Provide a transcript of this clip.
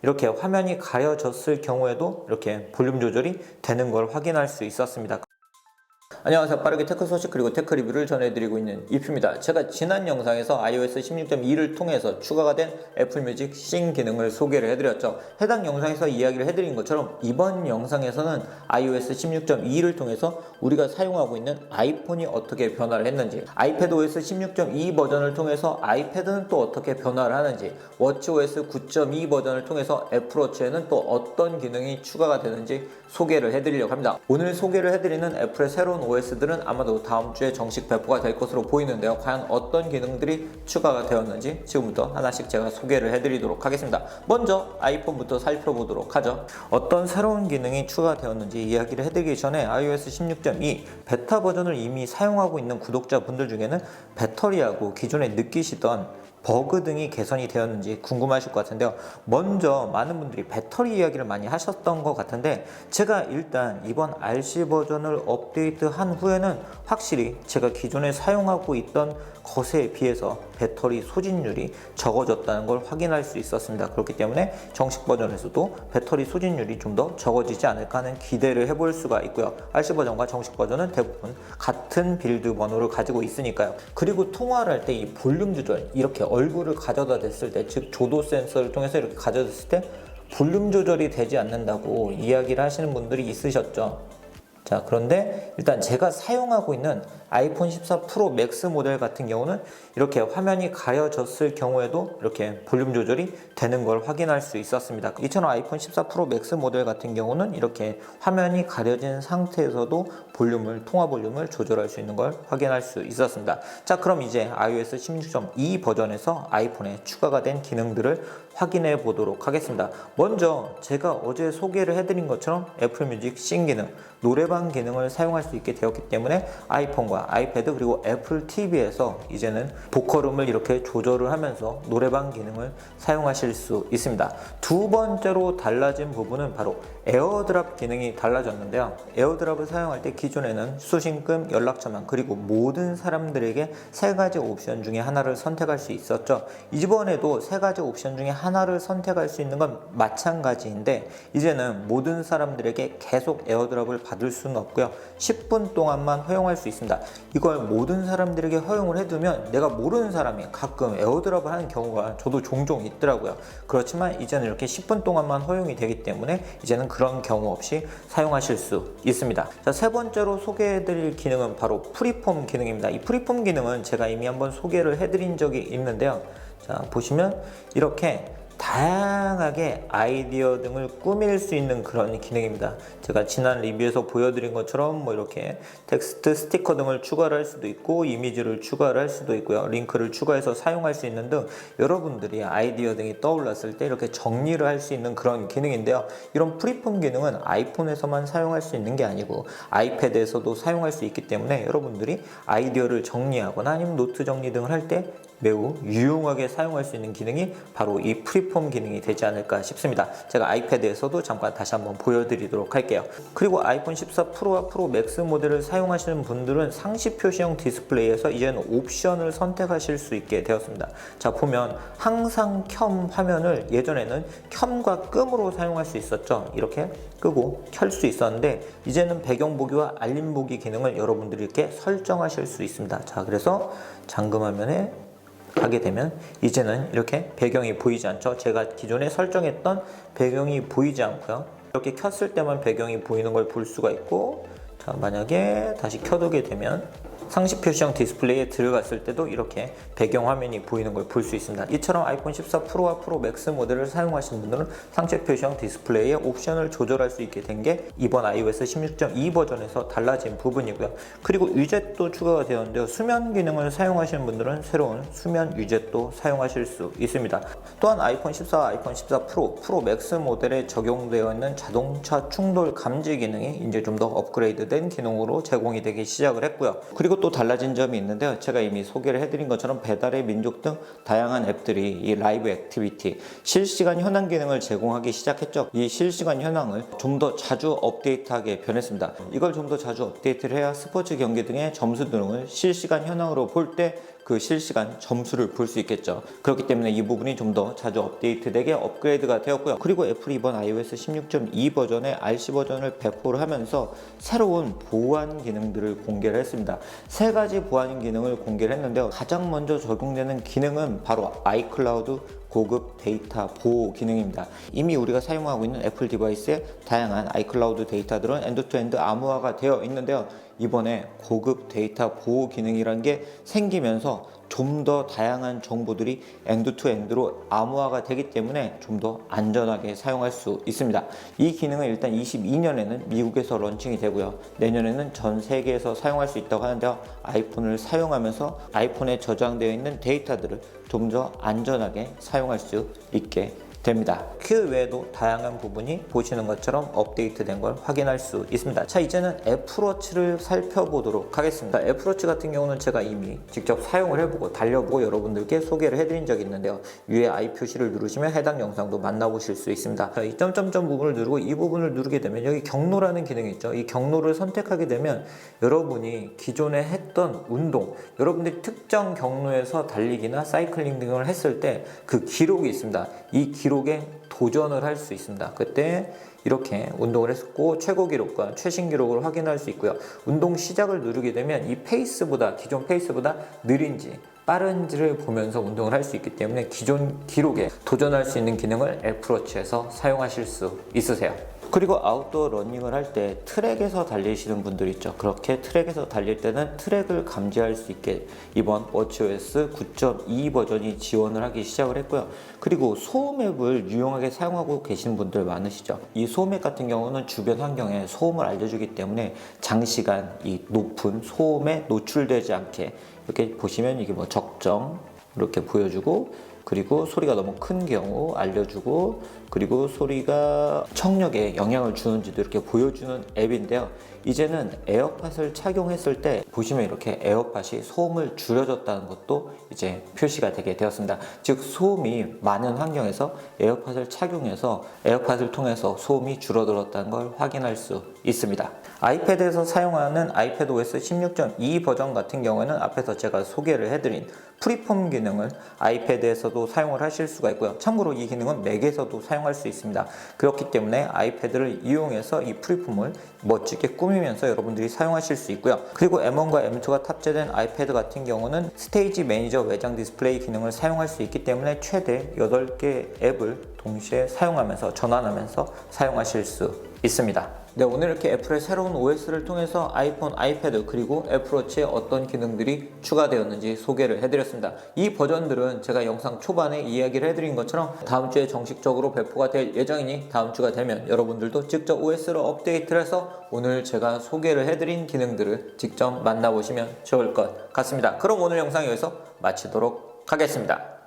이렇게 화면이 가려졌을 경우에도 이렇게 볼륨 조절이 되는 걸 확인할 수 있었습니다. 안녕하세요. 빠르게 테크 소식 그리고 테크 리뷰를 전해드리고 있는 이프입니다. 제가 지난 영상에서 iOS 16.2를 통해서 추가가 된 애플 뮤직 싱 기능을 소개를 해드렸죠. 해당 영상에서 이야기를 해드린 것처럼 이번 영상에서는 iOS 16.2를 통해서 우리가 사용하고 있는 아이폰이 어떻게 변화를 했는지, iPadOS 16.2 버전을 통해서 아이패드는 또 어떻게 변화를 하는지, 워치OS 9.2 버전을 통해서 애플워치에는 또 어떤 기능이 추가가 되는지 소개를 해드리려고 합니다. 오늘 소개를 해드리는 애플의 새로운 OS들은 아마도 다음 주에 정식 배포가 될 것으로 보이는데요. 과연 어떤 기능들이 추가가 되었는지 지금부터 하나씩 제가 소개를 해드리도록 하겠습니다. 먼저 아이폰부터 살펴보도록 하죠. 어떤 새로운 기능이 추가되었는지 이야기를 해드리기 전에 iOS 16.2 베타 버전을 이미 사용하고 있는 구독자분들 중에는 배터리하고 기존에 느끼시던 버그 등이 개선이 되었는지 궁금하실 것 같은데요. 먼저 많은 분들이 배터리 이야기를 많이 하셨던 것 같은데, 제가 일단 이번 RC 버전을 업데이트한 후에는 확실히 제가 기존에 사용하고 있던 것에 비해서 배터리 소진율이 적어졌다는 걸 확인할 수 있었습니다. 그렇기 때문에 정식 버전에서도 배터리 소진율이 좀 더 적어지지 않을까 하는 기대를 해볼 수가 있고요. RC 버전과 정식 버전은 대부분 같은 빌드 번호를 가지고 있으니까요. 그리고 통화를 할 때 이 볼륨 조절, 이렇게 얼굴을 가져다 댔을 때, 즉 조도 센서를 통해서 이렇게 가져댔을 때 볼륨 조절이 되지 않는다고 이야기를 하시는 분들이 있으셨죠. 자, 그런데 일단 제가 사용하고 있는 아이폰 14 프로 맥스 모델 같은 경우는 이렇게 화면이 가려졌을 경우에도 이렇게 볼륨 조절이 되는 걸 확인할 수 있었습니다. 이처럼 아이폰 14 프로 맥스 모델 같은 경우는 이렇게 화면이 가려진 상태에서도 통화 볼륨을 조절할 수 있는 걸 확인할 수 있었습니다. 자, 그럼 이제 iOS 16.2 버전에서 아이폰에 추가가 된 기능들을 확인해 보도록 하겠습니다. 먼저 제가 어제 소개를 해드린 것처럼 애플 뮤직 싱 기능, 노래방 기능을 사용할 수 있게 되었기 때문에 아이폰과 아이패드 그리고 애플 TV에서 이제는 보컬음을 이렇게 조절을 하면서 노래방 기능을 사용하실 수 있습니다. 두 번째로 달라진 부분은 바로 에어드랍 기능이 달라졌는데요. 에어드랍을 사용할 때 기존에는 수신금, 연락처만, 그리고 모든 사람들에게 세 가지 옵션 중에 하나를 선택할 수 있었죠. 이번에도 세 가지 옵션 중에 하나를 선택할 수 있는 건 마찬가지인데, 이제는 모든 사람들에게 계속 에어드랍을 받을 수는 없고요. 10분 동안만 허용할 수 있습니다. 이걸 모든 사람들에게 허용을 해두면 내가 모르는 사람이 가끔 에어드랍을 하는 경우가 저도 종종 있더라고요. 그렇지만 이제는 이렇게 10분 동안만 허용이 되기 때문에 이제는 그런 경우 없이 사용하실 수 있습니다. 자, 세 번째로 소개해드릴 기능은 바로 프리폼 기능입니다. 이 프리폼 기능은 제가 이미 한번 소개를 해드린 적이 있는데요. 자, 보시면 이렇게 다양하게 아이디어 등을 꾸밀 수 있는 그런 기능입니다. 제가 지난 리뷰에서 보여드린 것처럼 이렇게 텍스트, 스티커 등을 추가를 할 수도 있고, 이미지를 추가를 할 수도 있고요, 링크를 추가해서 사용할 수 있는 등 여러분들이 아이디어 등이 떠올랐을 때 이렇게 정리를 할 수 있는 그런 기능인데요. 이런 프리폼 기능은 아이폰에서만 사용할 수 있는 게 아니고 아이패드에서도 사용할 수 있기 때문에 여러분들이 아이디어를 정리하거나 아니면 노트 정리 등을 할 때 매우 유용하게 사용할 수 있는 기능이 바로 이 프리폼 기능이 되지 않을까 싶습니다. 제가 아이패드에서도 잠깐 다시 한번 보여드리도록 할게요. 그리고 아이폰 14 프로와 프로 맥스 모델을 사용하시는 분들은 상시 표시형 디스플레이에서 이제는 옵션을 선택하실 수 있게 되었습니다. 자, 보면 항상 켬 화면을 예전에는 켬과 끔으로 사용할 수 있었죠. 이렇게 끄고 켤 수 있었는데 이제는 배경 보기와 알림 보기 기능을 여러분들이 이렇게 설정하실 수 있습니다. 자, 그래서 잠금 화면에 하게 되면 이제는 이렇게 배경이 보이지 않죠. 제가 기존에 설정했던 배경이 보이지 않고요. 이렇게 켰을 때만 배경이 보이는 걸 볼 수가 있고, 자, 만약에 다시 켜두게 되면 상시 표시형 디스플레이에 들어갔을 때도 이렇게 배경 화면이 보이는 걸 볼 수 있습니다. 이처럼 아이폰 14 프로와 프로 맥스 모델을 사용하시는 분들은 상시 표시형 디스플레이의 옵션을 조절할 수 있게 된 게 이번 iOS 16.2 버전에서 달라진 부분이고요. 그리고 위젯도 추가가 되었는데요. 수면 기능을 사용하시는 분들은 새로운 수면 위젯도 사용하실 수 있습니다. 또한 아이폰 14와 아이폰 14 프로, 프로 맥스 모델에 적용되어 있는 자동차 충돌 감지 기능이 이제 좀 더 업그레이드된 기능으로 제공이 되기 시작을 했고요. 그리고 또 달라진 점이 있는데요. 제가 이미 소개를 해드린 것처럼 배달의 민족 등 다양한 앱들이 이 라이브 액티비티, 실시간 현황 기능을 제공하기 시작했죠. 이 실시간 현황을 좀 더 자주 업데이트하게 변했습니다. 이걸 좀 더 자주 업데이트를 해야 스포츠 경기 등의 점수 등을 실시간 현황으로 볼 때 그 실시간 점수를 볼 수 있겠죠. 그렇기 때문에 이 부분이 좀 더 자주 업데이트되게 업그레이드가 되었고요. 그리고 애플이 이번 iOS 16.2 버전의 RC 버전을 배포를 하면서 새로운 보안 기능들을 공개를 했습니다. 세 가지 보안 기능을 공개를 했는데요. 가장 먼저 적용되는 기능은 바로 아이클라우드 고급 데이터 보호 기능입니다. 이미 우리가 사용하고 있는 애플 디바이스의 다양한 아이클라우드 데이터들은 엔드투엔드 암호화가 되어 있는데요. 이번에 고급 데이터 보호 기능이라는 게 생기면서 좀 더 다양한 정보들이 엔드투엔드로 암호화가 되기 때문에 좀 더 안전하게 사용할 수 있습니다. 이 기능은 일단 22년에는 미국에서 런칭이 되고요. 내년에는 전 세계에서 사용할 수 있다고 하는데요. 아이폰을 사용하면서 아이폰에 저장되어 있는 데이터들을 좀 더 안전하게 사용할 수 있게 됩니다. 그 외에도 다양한 부분이 보시는 것처럼 업데이트된 걸 확인할 수 있습니다. 자, 이제는 애플워치를 살펴보도록 하겠습니다. 애플워치 같은 경우는 제가 이미 직접 사용을 해보고 달려보고 여러분들께 소개를 해드린 적이 있는데요. 위에 I 표시를 누르시면 해당 영상도 만나보실 수 있습니다. 자, 이 점점점 부분을 누르고 이 부분을 누르게 되면 여기 경로라는 기능이 있죠. 이 경로를 선택하게 되면 여러분이 기존에 했던 운동, 여러분들이 특정 경로에서 달리기나 사이클링 등을 했을 때 그 기록이 있습니다. 이 기록에 도전을 할 수 있습니다. 그때 이렇게 운동을 했고 최고 기록과 최신 기록을 확인할 수 있고요. 운동 시작을 누르게 되면 이 페이스보다 기존 페이스보다 느린지 빠른지를 보면서 운동을 할 수 있기 때문에 기존 기록에 도전할 수 있는 기능을 애플워치에서 사용하실 수 있으세요. 그리고 아웃도어 러닝을 할 때 트랙에서 달리시는 분들 있죠. 그렇게 트랙에서 달릴 때는 트랙을 감지할 수 있게 이번 워치OS 9.2 버전이 지원을 하기 시작을 했고요. 그리고 소음 앱을 유용하게 사용하고 계신 분들 많으시죠. 이 소음 앱 같은 경우는 주변 환경에 소음을 알려주기 때문에 장시간 이 높은 소음에 노출되지 않게 이렇게 보시면 이게 뭐 적정 이렇게 보여주고, 그리고 소리가 너무 큰 경우 알려주고, 그리고 소리가 청력에 영향을 주는지도 이렇게 보여주는 앱인데요. 이제는 에어팟을 착용했을 때 보시면 이렇게 에어팟이 소음을 줄여줬다는 것도 이제 표시가 되게 되었습니다. 즉 소음이 많은 환경에서 에어팟을 착용해서 에어팟을 통해서 소음이 줄어들었다는 걸 확인할 수 있습니다. 아이패드에서 사용하는 iPadOS 16.2 버전 같은 경우에는 앞에서 제가 소개를 해드린 프리폼 기능을 아이패드에서도 사용을 하실 수가 있고요. 참고로 이 기능은 맥에서도 사용할 수 있습니다. 그렇기 때문에 아이패드를 이용해서 이 프리폼을 멋지게 꾸미면서 여러분들이 사용하실 수 있고요. 그리고 M1과 M2가 탑재된 아이패드 같은 경우는 스테이지 매니저 외장 디스플레이 기능을 사용할 수 있기 때문에 최대 8개 앱을 동시에 사용하면서 전환하면서 사용하실 수 있습니다. 네, 오늘 이렇게 애플의 새로운 OS를 통해서 아이폰, 아이패드 그리고 애플워치에 어떤 기능들이 추가되었는지 소개를 해드렸습니다. 이 버전들은 제가 영상 초반에 이야기를 해드린 것처럼 다음 주에 정식적으로 배포가 될 예정이니 다음 주가 되면 여러분들도 직접 OS를 업데이트를 해서 오늘 제가 소개를 해드린 기능들을 직접 만나보시면 좋을 것 같습니다. 그럼 오늘 영상 여기서 마치도록 하겠습니다.